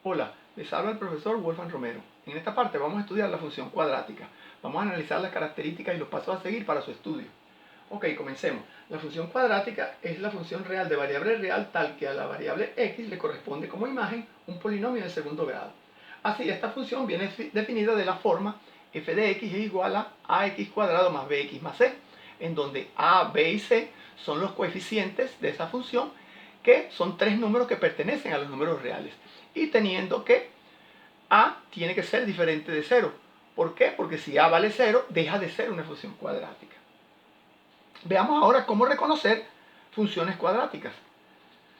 Hola, les habla el profesor Wolfgang Romero. En esta parte vamos a estudiar la función cuadrática. Vamos a analizar las características y los pasos a seguir para su estudio. Ok, comencemos. La función cuadrática es la función real de variable real tal que a la variable x le corresponde como imagen un polinomio de segundo grado. Así, esta función viene definida de la forma f de x es igual a ax cuadrado más bx más c, en donde a, b y c son los coeficientes de esa función, que son tres números que pertenecen a los números reales, y teniendo que a tiene que ser diferente de 0. ¿Por qué? Porque si a vale 0, deja de ser una función cuadrática. Veamos ahora cómo reconocer funciones cuadráticas.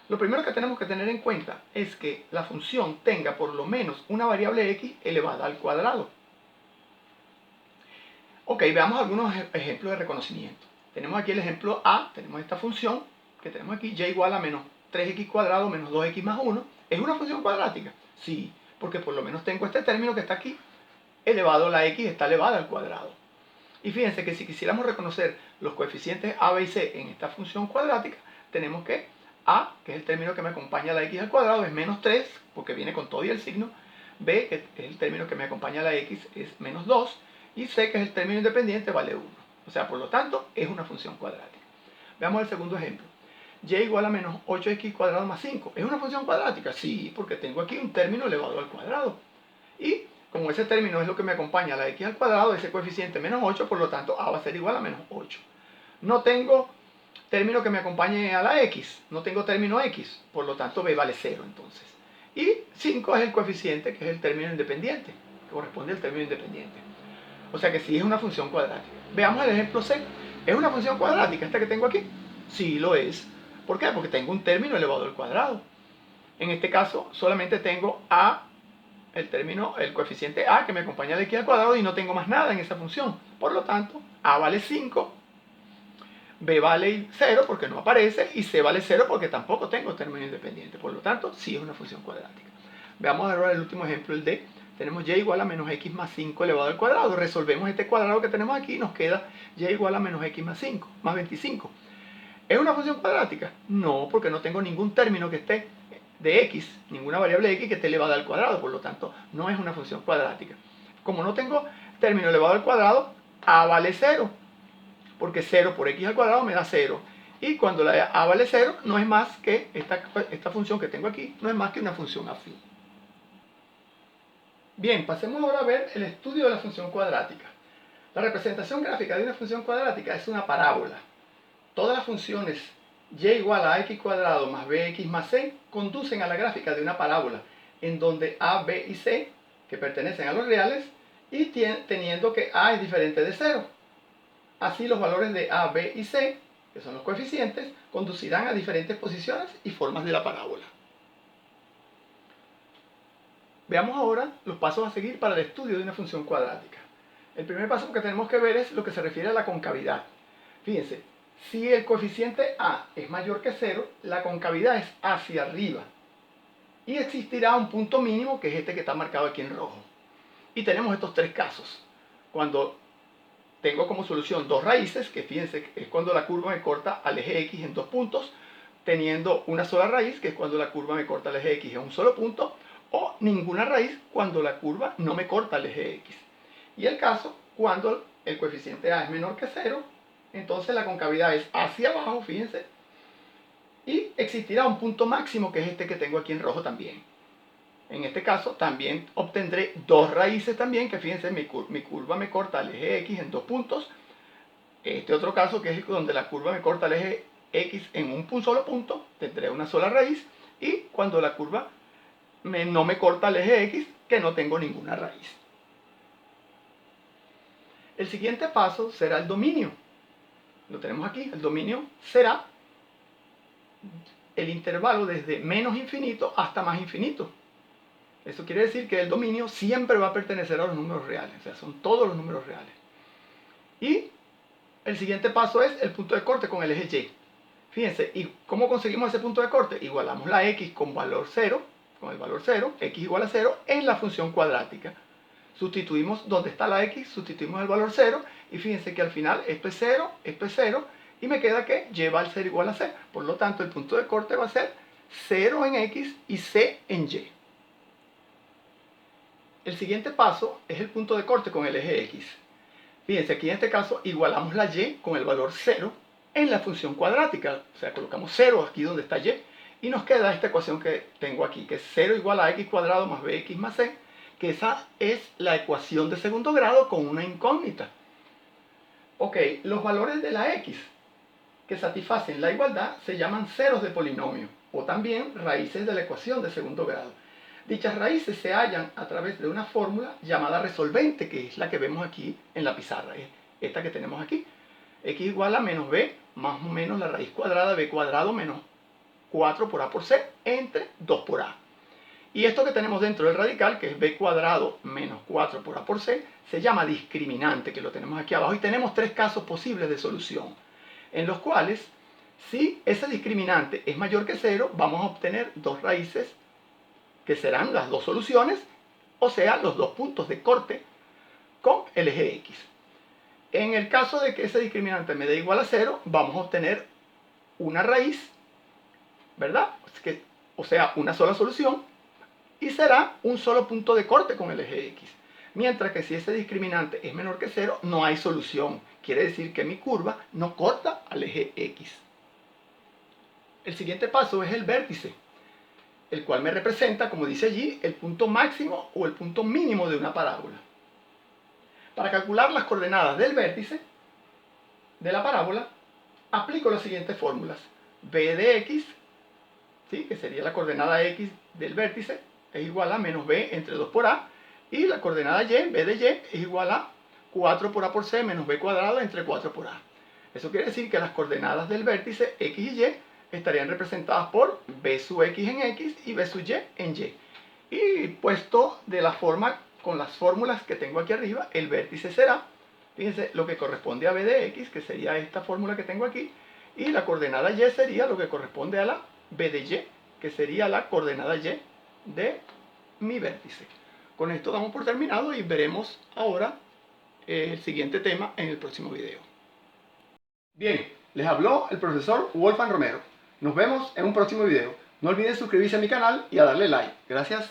Lo primero que tenemos que tener en cuenta es que la función tenga por lo menos una variable x elevada al cuadrado. Ok, veamos algunos ejemplos de reconocimiento. Tenemos aquí el ejemplo A, tenemos esta función que tenemos aquí, y igual a menos 3x cuadrado menos 2x más 1. ¿Es una función cuadrática? Sí, porque por lo menos tengo este término que está aquí, elevado a la x está elevada al cuadrado. Y fíjense que si quisiéramos reconocer los coeficientes a, b y c en esta función cuadrática, tenemos que a, que es el término que me acompaña a la x al cuadrado, es menos 3, porque viene con todo y el signo. B, que es el término que me acompaña a la x, es menos 2. Y c, que es el término independiente, vale 1. O sea, por lo tanto, es una función cuadrática. Veamos el segundo ejemplo. Y igual a menos 8x cuadrado más 5. ¿Es una función cuadrática? Sí, porque tengo aquí un término elevado al cuadrado. Y como ese término es lo que me acompaña a la x al cuadrado, ese coeficiente menos 8, por lo tanto a va a ser igual a menos 8. No tengo término que me acompañe a la x, no tengo término x, por lo tanto b vale 0 entonces. Y 5 es el coeficiente, que es el término independiente, que corresponde al término independiente. O sea que sí es una función cuadrática. Veamos el ejemplo C. ¿Es una función cuadrática esta que tengo aquí? Sí lo es. ¿Por qué? Porque tengo un término elevado al cuadrado. En este caso solamente tengo a, el coeficiente a que me acompaña al x al cuadrado, y no tengo más nada en esa función. Por lo tanto, a vale 5, b vale 0 porque no aparece, y c vale 0 porque tampoco tengo término independiente. Por lo tanto, sí es una función cuadrática. Veamos ahora el último ejemplo, el D. Tenemos y igual a menos x más 5 elevado al cuadrado. Resolvemos este cuadrado que tenemos aquí y nos queda y igual a menos x más 5, más 25. ¿Es una función cuadrática? No, porque no tengo ningún término que esté de x, ninguna variable x que esté elevada al cuadrado, por lo tanto no es una función cuadrática. Como no tengo término elevado al cuadrado, a vale 0, porque 0 por x al cuadrado me da 0. Y cuando la a vale 0, no es más que esta función que tengo aquí, no es más que una función afín. Bien, pasemos ahora a ver el estudio de la función cuadrática. La representación gráfica de una función cuadrática es una parábola. Todas las funciones y igual a x cuadrado más bx más c conducen a la gráfica de una parábola, en donde a, b y c, que pertenecen a los reales, y teniendo que a es diferente de 0. Así los valores de a, b y c, que son los coeficientes, conducirán a diferentes posiciones y formas de la parábola. Veamos ahora los pasos a seguir para el estudio de una función cuadrática. El primer paso que tenemos que ver es lo que se refiere a la concavidad. Fíjense, si el coeficiente a es mayor que 0, la concavidad es hacia arriba. Y existirá un punto mínimo, que es este que está marcado aquí en rojo. Y tenemos estos tres casos. Cuando tengo como solución dos raíces, que fíjense es cuando la curva me corta al eje x en dos puntos, teniendo una sola raíz, que es cuando la curva me corta al eje x en un solo punto, o ninguna raíz cuando la curva no me corta al eje x. Y el caso cuando el coeficiente a es menor que 0, entonces la concavidad es hacia abajo, fíjense, y existirá un punto máximo, que es este que tengo aquí en rojo también. En este caso también obtendré dos raíces también, que fíjense, mi curva me corta al eje x en dos puntos. Este otro caso, que es donde la curva me corta el eje x en un solo punto, tendré una sola raíz. Y cuando la curva no me corta el eje x, que no tengo ninguna raíz. El siguiente paso será el dominio. Lo tenemos aquí. El dominio será el intervalo desde menos infinito hasta más infinito. Eso quiere decir que el dominio siempre va a pertenecer a los números reales. O sea, son todos los números reales. Y el siguiente paso es el punto de corte con el eje y. Fíjense, ¿y cómo conseguimos ese punto de corte? Igualamos la x con valor 0, con el valor 0, x igual a 0, en la función cuadrática. Sustituimos donde está la x, sustituimos el valor 0, y fíjense que al final esto es 0, y me queda que y va a ser igual a c. Por lo tanto, el punto de corte va a ser 0 en x y c en y. El siguiente paso es el punto de corte con el eje X. Fíjense, aquí en este caso igualamos la Y con el valor 0 en la función cuadrática. O sea, colocamos 0 aquí donde está Y y nos queda esta ecuación que tengo aquí, que es 0 igual a x cuadrado más bx más c, que esa es la ecuación de segundo grado con una incógnita. Ok, los valores de la x que satisfacen la igualdad se llaman ceros de polinomio o también raíces de la ecuación de segundo grado. Dichas raíces se hallan a través de una fórmula llamada resolvente, que es la que vemos aquí en la pizarra, es esta que tenemos aquí. X igual a menos b más o menos la raíz cuadrada de b cuadrado menos 4 por a por c entre 2 por a. Y esto que tenemos dentro del radical, que es b cuadrado menos 4 por a por c, se llama discriminante, que lo tenemos aquí abajo. Y tenemos tres casos posibles de solución, en los cuales, si ese discriminante es mayor que 0, vamos a obtener dos raíces, que serán las dos soluciones, o sea, los dos puntos de corte con el eje X. En el caso de que ese discriminante me dé igual a 0, vamos a obtener una raíz, ¿verdad? O sea, una sola solución, y será un solo punto de corte con el eje X. Mientras que si ese discriminante es menor que 0, no hay solución. Quiere decir que mi curva no corta al eje X. El siguiente paso es el vértice, el cual me representa, como dice allí, el punto máximo o el punto mínimo de una parábola. Para calcular las coordenadas del vértice de la parábola, aplico las siguientes fórmulas. B de x, ¿sí?, que sería la coordenada x del vértice, es igual a menos b entre 2 por a, y la coordenada y, b de y, es igual a 4 por a por c menos b cuadrado entre 4 por a. Eso quiere decir que las coordenadas del vértice x y y estarían representadas por b sub x en x y b sub y en y. Y puesto de la forma, con las fórmulas que tengo aquí arriba, el vértice será, fíjense, lo que corresponde a b de x, que sería esta fórmula que tengo aquí, y la coordenada y sería lo que corresponde a la b de y, que sería la coordenada y de mi vértice. Con esto damos por terminado y veremos ahora el siguiente tema en el próximo video. Bien, les habló el profesor Wolfgang Romero. Nos vemos en un próximo video. No olviden suscribirse a mi canal y a darle like. Gracias.